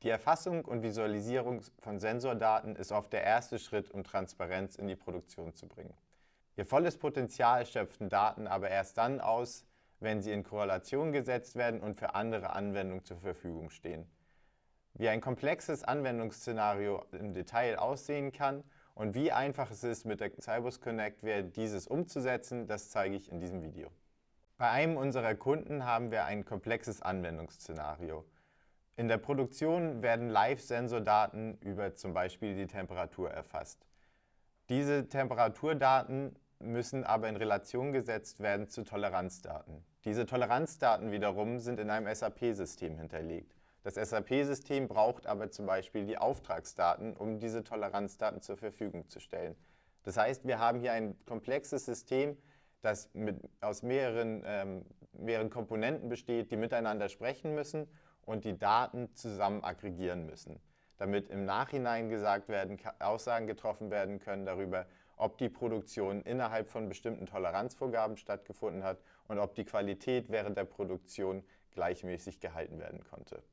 Die Erfassung und Visualisierung von Sensordaten ist oft der erste Schritt, um Transparenz in die Produktion zu bringen. Ihr volles Potenzial schöpfen Daten aber erst dann aus, wenn sie in Korrelation gesetzt werden und für andere Anwendungen zur Verfügung stehen. Wie ein komplexes Anwendungsszenario im Detail aussehen kann und wie einfach es ist, mit der Sybus Connectware dieses umzusetzen, das zeige ich in diesem Video. Bei einem unserer Kunden haben wir ein komplexes Anwendungsszenario. In der Produktion werden Live-Sensordaten über zum Beispiel die Temperatur erfasst. Diese Temperaturdaten müssen aber in Relation gesetzt werden zu Toleranzdaten. Diese Toleranzdaten wiederum sind in einem SAP-System hinterlegt. Das SAP-System braucht aber zum Beispiel die Auftragsdaten, um diese Toleranzdaten zur Verfügung zu stellen. Das heißt, wir haben hier ein komplexes System, das aus mehreren Komponenten besteht, die miteinander sprechen müssen und die Daten zusammen aggregieren müssen, damit im Nachhinein Aussagen getroffen werden können darüber, ob die Produktion innerhalb von bestimmten Toleranzvorgaben stattgefunden hat und ob die Qualität während der Produktion gleichmäßig gehalten werden konnte.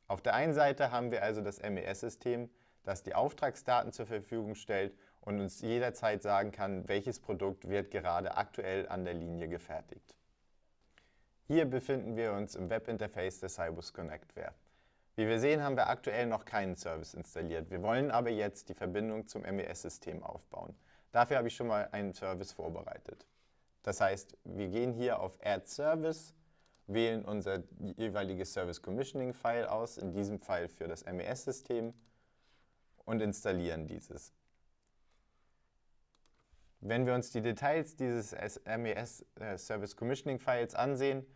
Auf der einen Seite haben wir also das MES-System, das die Auftragsdaten zur Verfügung stellt und uns jederzeit sagen kann, welches Produkt wird gerade aktuell an der Linie gefertigt. Hier befinden wir uns im Webinterface der Sybus Connectware. Wie wir sehen, haben wir aktuell noch keinen Service installiert. Wir wollen aber jetzt die Verbindung zum MES-System aufbauen. Dafür habe ich schon mal einen Service vorbereitet. Das heißt, wir gehen hier auf Add Service, wählen unser jeweiliges Service Commissioning File aus, in diesem Fall für das MES-System, und installieren dieses. Wenn wir uns die Details dieses MES Service Commissioning Files ansehen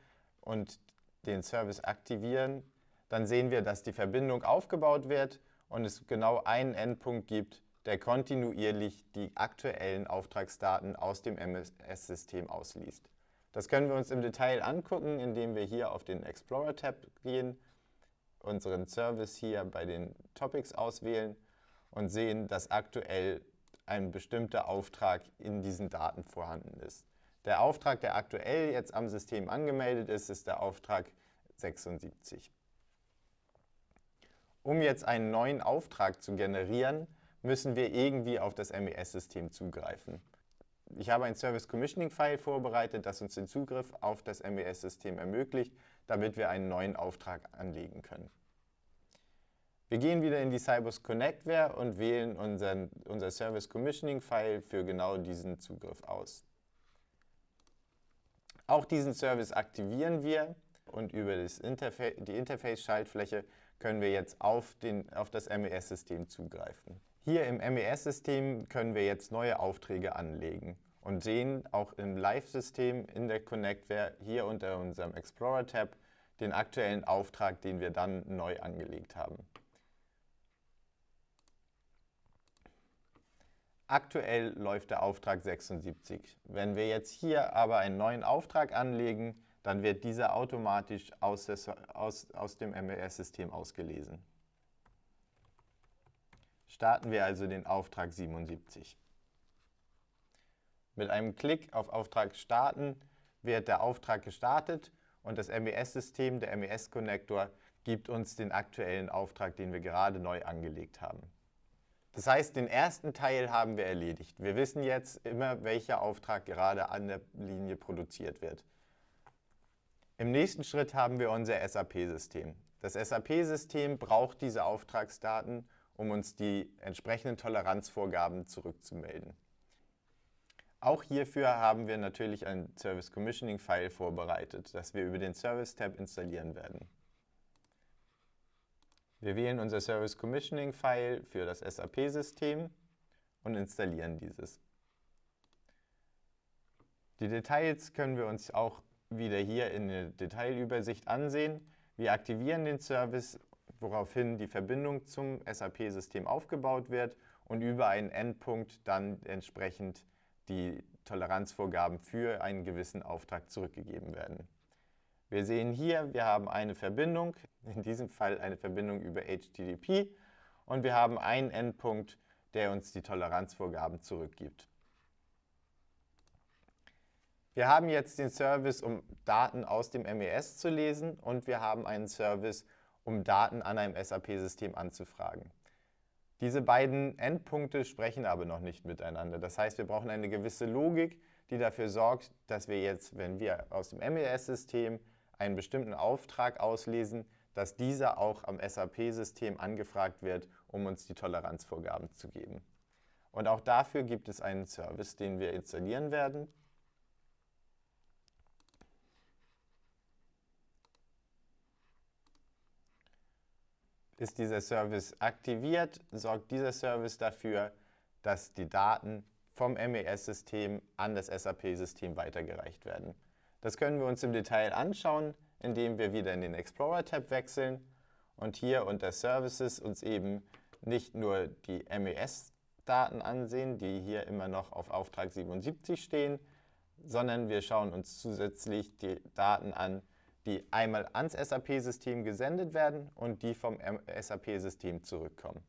und den Service aktivieren, dann sehen wir, dass die Verbindung aufgebaut wird und es genau einen Endpunkt gibt, der kontinuierlich die aktuellen Auftragsdaten aus dem MES-System ausliest. Das können wir uns im Detail angucken, indem wir hier auf den Explorer-Tab gehen, unseren Service hier bei den Topics auswählen und sehen, dass aktuell ein bestimmter Auftrag in diesen Daten vorhanden ist. Der Auftrag, der aktuell jetzt am System angemeldet ist, ist der Auftrag 76. Um jetzt einen neuen Auftrag zu generieren, müssen wir irgendwie auf das MES-System zugreifen. Ich habe ein Service Commissioning File vorbereitet, das uns den Zugriff auf das MES-System ermöglicht, damit wir einen neuen Auftrag anlegen können. Wir gehen wieder in die Sybus Connectware und wählen unser Service Commissioning File für genau diesen Zugriff aus. Auch diesen Service aktivieren wir und über die Interface-Schaltfläche können wir jetzt auf das MES-System zugreifen. Hier im MES-System können wir jetzt neue Aufträge anlegen und sehen auch im Live-System in der Connectware hier unter unserem Explorer-Tab den aktuellen Auftrag, den wir dann neu angelegt haben. Aktuell läuft der Auftrag 76. Wenn wir jetzt hier aber einen neuen Auftrag anlegen, dann wird dieser automatisch aus dem MES-System ausgelesen. Starten wir also den Auftrag 77. Mit einem Klick auf Auftrag starten wird der Auftrag gestartet und das MES-System, der MES-Connector, gibt uns den aktuellen Auftrag, den wir gerade neu angelegt haben. Das heißt, den ersten Teil haben wir erledigt. Wir wissen jetzt immer, welcher Auftrag gerade an der Linie produziert wird. Im nächsten Schritt haben wir unser SAP-System. Das SAP-System braucht diese Auftragsdaten, um uns die entsprechenden Toleranzvorgaben zurückzumelden. Auch hierfür haben wir natürlich ein Service Commissioning File vorbereitet, das wir über den Service-Tab installieren werden. Wir wählen unser Service Commissioning File für das SAP-System und installieren dieses. Die Details können wir uns auch wieder hier in der Detailübersicht ansehen. Wir aktivieren den Service, woraufhin die Verbindung zum SAP-System aufgebaut wird und über einen Endpunkt dann entsprechend die Toleranzvorgaben für einen gewissen Auftrag zurückgegeben werden. Wir sehen hier, wir haben eine Verbindung, in diesem Fall eine Verbindung über HTTP, und wir haben einen Endpunkt, der uns die Toleranzvorgaben zurückgibt. Wir haben jetzt den Service, um Daten aus dem MES zu lesen, und wir haben einen Service, um Daten an einem SAP-System anzufragen. Diese beiden Endpunkte sprechen aber noch nicht miteinander. Das heißt, wir brauchen eine gewisse Logik, die dafür sorgt, dass wir jetzt, wenn wir aus dem MES-System einen bestimmten Auftrag auslesen, dass dieser auch am SAP-System angefragt wird, um uns die Toleranzvorgaben zu geben. Und auch dafür gibt es einen Service, den wir installieren werden. Ist dieser Service aktiviert, sorgt dieser Service dafür, dass die Daten vom MES-System an das SAP-System weitergereicht werden. Das können wir uns im Detail anschauen, indem wir wieder in den Explorer-Tab wechseln und hier unter Services uns eben nicht nur die MES-Daten ansehen, die hier immer noch auf Auftrag 77 stehen, sondern wir schauen uns zusätzlich die Daten an, die einmal ans SAP-System gesendet werden und die vom SAP-System zurückkommen.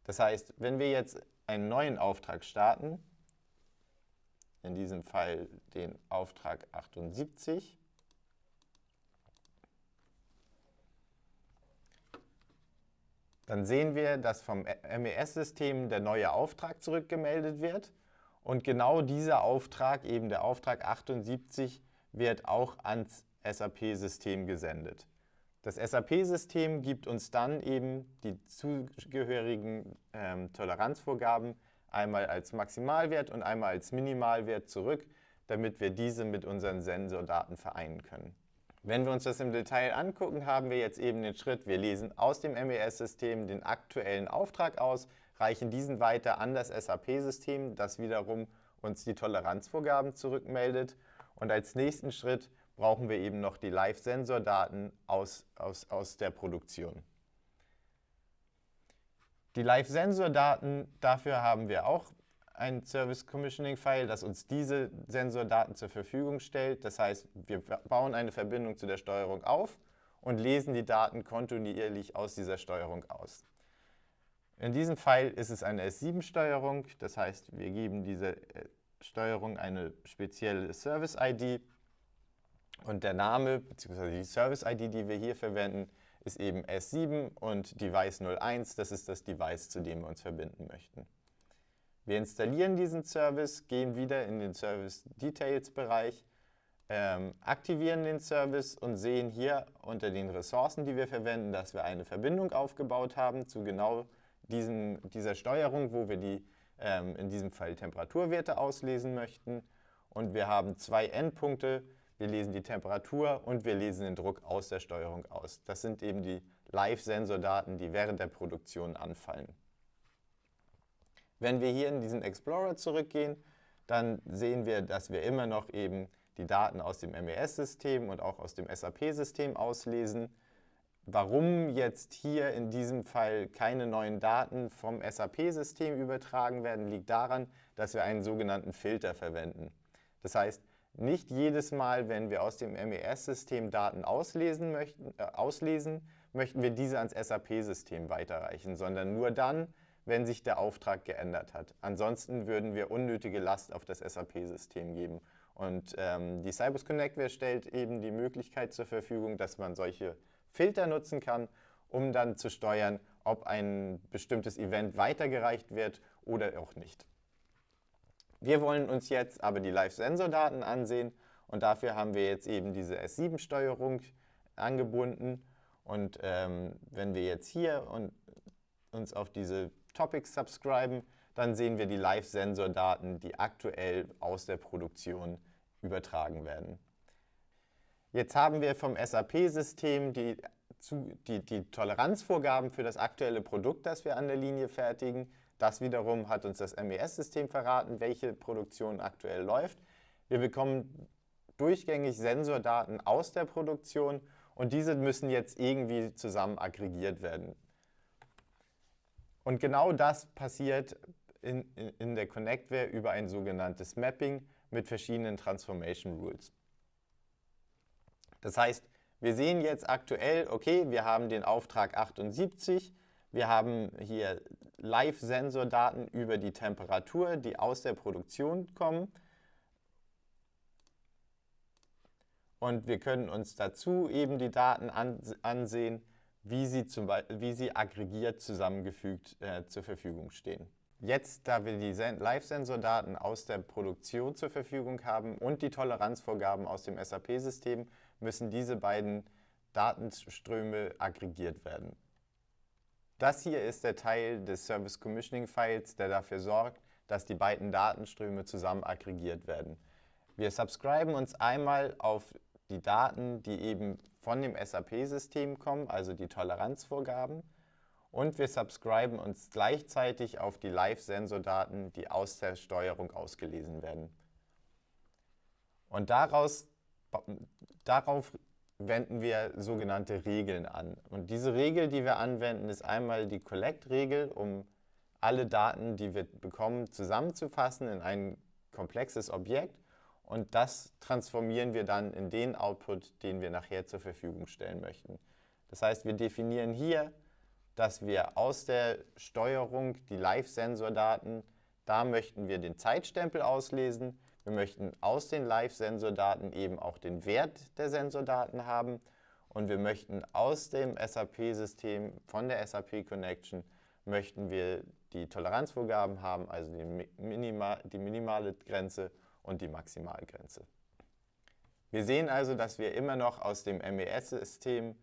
Das heißt, wenn wir jetzt einen neuen Auftrag starten, in diesem Fall den Auftrag 78, dann sehen wir, dass vom MES-System der neue Auftrag zurückgemeldet wird und genau dieser Auftrag, eben der Auftrag 78, wird auch ans SAP-System gesendet. Das SAP-System gibt uns dann eben die zugehörigen Toleranzvorgaben einmal als Maximalwert und einmal als Minimalwert zurück, damit wir diese mit unseren Sensordaten vereinen können. Wenn wir uns das im Detail angucken, haben wir jetzt eben den Schritt, wir lesen aus dem MES-System den aktuellen Auftrag aus, reichen diesen weiter an das SAP-System, das wiederum uns die Toleranzvorgaben zurückmeldet. Und als nächsten Schritt brauchen wir eben noch die Live-Sensordaten aus der Produktion. Die Live-Sensordaten, dafür haben wir auch ein Service Commissioning File, das uns diese Sensordaten zur Verfügung stellt. Das heißt, wir bauen eine Verbindung zu der Steuerung auf und lesen die Daten kontinuierlich aus dieser Steuerung aus. In diesem File ist es eine S7-Steuerung, das heißt, wir geben dieser Steuerung eine spezielle Service-ID. Und der Name bzw. die Service-ID, die wir hier verwenden, ist eben S7 und Device 01, das ist das Device, zu dem wir uns verbinden möchten. Wir installieren diesen Service, gehen wieder in den Service Details Bereich, aktivieren den Service und sehen hier unter den Ressourcen, die wir verwenden, dass wir eine Verbindung aufgebaut haben zu genau dieser Steuerung, wo wir die in diesem Fall Temperaturwerte auslesen möchten. Und wir haben zwei Endpunkte. Wir lesen die Temperatur und wir lesen den Druck aus der Steuerung aus. Das sind eben die Live-Sensordaten, die während der Produktion anfallen. Wenn wir hier in diesen Explorer zurückgehen, dann sehen wir, dass wir immer noch eben die Daten aus dem MES-System und auch aus dem SAP-System auslesen. Warum jetzt hier in diesem Fall keine neuen Daten vom SAP-System übertragen werden, liegt daran, dass wir einen sogenannten Filter verwenden. Das heißt, nicht jedes Mal, wenn wir aus dem MES-System Daten auslesen möchten wir diese ans SAP-System weiterreichen, sondern nur dann, wenn sich der Auftrag geändert hat. Ansonsten würden wir unnötige Last auf das SAP-System geben. Und die Sybus Connectware stellt eben die Möglichkeit zur Verfügung, dass man solche Filter nutzen kann, um dann zu steuern, ob ein bestimmtes Event weitergereicht wird oder auch nicht. Wir wollen uns jetzt aber die Live-Sensordaten ansehen und dafür haben wir jetzt eben diese S7-Steuerung angebunden. Und wenn wir jetzt hier uns auf diese Topics subscriben, dann sehen wir die Live-Sensordaten, die aktuell aus der Produktion übertragen werden. Jetzt haben wir vom SAP-System die Toleranzvorgaben für das aktuelle Produkt, das wir an der Linie fertigen. Das wiederum hat uns das MES-System verraten, welche Produktion aktuell läuft. Wir bekommen durchgängig Sensordaten aus der Produktion und diese müssen jetzt irgendwie zusammen aggregiert werden. Und genau das passiert in der Connectware über ein sogenanntes Mapping mit verschiedenen Transformation Rules. Das heißt, wir sehen jetzt aktuell, okay, wir haben den Auftrag 78, wir haben hier Live-Sensordaten über die Temperatur, die aus der Produktion kommen. und wir können uns dazu eben die Daten ansehen, wie sie aggregiert zusammengefügt zur Verfügung stehen. Jetzt, da wir die Live-Sensor-Daten aus der Produktion zur Verfügung haben und die Toleranzvorgaben aus dem SAP-System, müssen diese beiden Datenströme aggregiert werden. Das hier ist der Teil des Service Commissioning Files, der dafür sorgt, dass die beiden Datenströme zusammen aggregiert werden. Wir subscriben uns einmal auf die Daten, die eben von dem SAP-System kommen, also die Toleranzvorgaben, und wir subscriben uns gleichzeitig auf die Live-Sensor-Daten, die aus der Steuerung ausgelesen werden. Und darauf wenden wir sogenannte Regeln an. Und diese Regel, die wir anwenden, ist einmal die Collect-Regel, um alle Daten, die wir bekommen, zusammenzufassen in ein komplexes Objekt. Und das transformieren wir dann in den Output, den wir nachher zur Verfügung stellen möchten. Das heißt, wir definieren hier, dass wir aus der Steuerung die Live-Sensor-Daten, da möchten wir den Zeitstempel auslesen. Wir möchten aus den Live-Sensor-Daten eben auch den Wert der Sensordaten haben. Und wir möchten aus dem SAP-System, von der SAP-Connection, möchten wir die Toleranzvorgaben haben, also die minimale Grenze und die Maximalgrenze. Wir sehen also, dass wir immer noch aus dem MES-System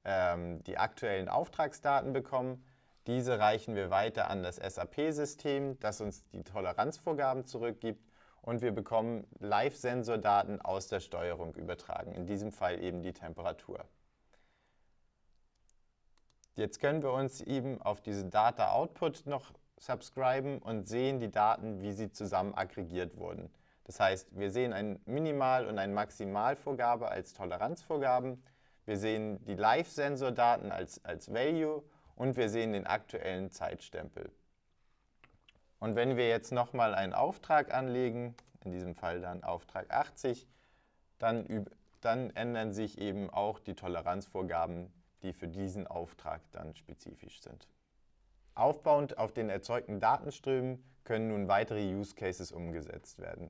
die aktuellen Auftragsdaten bekommen. Diese reichen wir weiter an das SAP-System, das uns die Toleranzvorgaben zurückgibt, und wir bekommen Live-Sensor-Daten aus der Steuerung übertragen, in diesem Fall eben die Temperatur. Jetzt können wir uns eben auf diese Data Output noch subscriben und sehen die Daten, wie sie zusammen aggregiert wurden. Das heißt, wir sehen ein Minimal- und ein Maximalvorgabe als Toleranzvorgaben. Wir sehen die Live-Sensor-Daten als Value und wir sehen den aktuellen Zeitstempel. Und wenn wir jetzt nochmal einen Auftrag anlegen, in diesem Fall dann Auftrag 80, dann ändern sich eben auch die Toleranzvorgaben, die für diesen Auftrag dann spezifisch sind. Aufbauend auf den erzeugten Datenströmen können nun weitere Use Cases umgesetzt werden.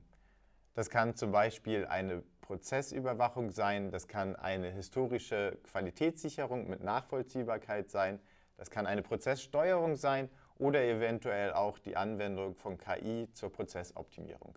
Das kann zum Beispiel eine Prozessüberwachung sein, das kann eine historische Qualitätssicherung mit Nachvollziehbarkeit sein, das kann eine Prozesssteuerung sein oder eventuell auch die Anwendung von KI zur Prozessoptimierung.